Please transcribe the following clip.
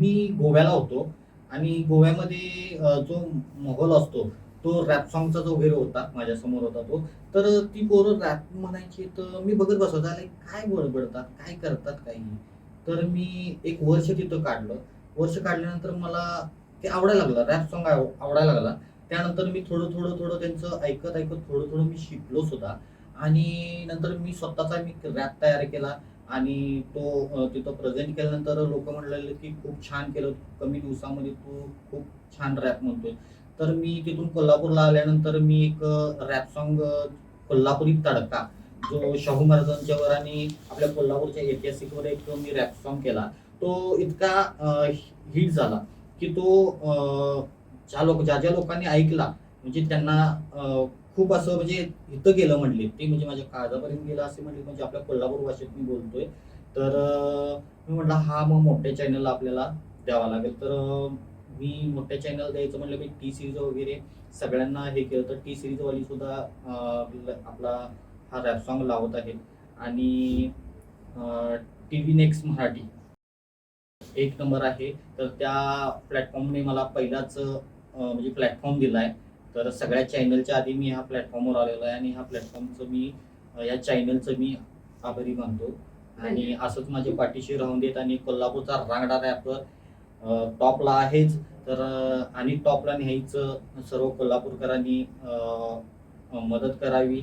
मी गोव्याला होतो आणि गोव्यामध्ये जो माहोल असतो तो रॅप सॉन्गचाच वगैरे होता, माझ्यासमोर होता तो. तर ती पोरं रॅप म्हणायची, तर मी बघत बसवतो, अरे काय बडबडतात, काय करतात काही. तर मी एक वर्ष तिथं काढलं. वर्ष काढल्यानंतर मला ते आवडायला लागलं, रॅप सॉन्ग आवडायला लागला. त्यानंतर मी थोडं त्यांचं ऐकत थोडं मी शिकलो सुद्धा. आणि नंतर मी स्वतःचा मी रॅप तयार केला आणि तो तिथं प्रेझेंट केल्यानंतर लोक म्हणलेले की खूप छान केलं, कमी दिवसामध्ये तू खूप छान रॅप म्हणतोय. तर मी तिथून कोल्हापूरला आल्यानंतर मी एक रॅप सॉन्ग, कोल्हापुरी तडका, जो शाहू महाराजांच्यावर आणि आपल्या कोल्हापूरच्या ऐतिहासिकवर एक मी रॅप सॉन्ग केला. तो इतका हिट झाला की तो ज्या लोकांनी ऐकला, म्हणजे त्यांना खूप असं म्हणजे इथं गेलं म्हणले ते, म्हणजे माझ्या काळजापर्यंत गेलं असे म्हणले, म्हणजे आपल्या कोल्हापूर भाषेत मी बोलतोय. तर मी म्हटलं हा मग मोठ्या चॅनलला आपल्याला द्यावा लागेल. तर मी मोठ्या चॅनल द्यायचं म्हणलं, मी टी सिरीज वगैरे सगळ्यांना हे केलं. तर टी सिरीज वाली सुद्धा आपला हा रॅप सॉन्ग लावत आहे. आणि टी व्ही नेक्स्ट मराठी एक नंबर आहे. तर त्या प्लॅटफॉर्मने मला पहिलाच म्हणजे प्लॅटफॉर्म दिलाय. तर सगळ्या चॅनलच्या आधी मी ह्या प्लॅटफॉर्मवर आलेलो आहे आणि ह्या प्लॅटफॉर्मचं मी या चॅनलचं मी आभारी मानतो. आणि असंच माझ्या पाठीशी राहून देत आणि कोल्हापूरचा रांगडा रॅपर टॉपला आहेच. तर आणि टॉपला न्यायचं सर्व कोल्हापूरकरांनी मदत करावी.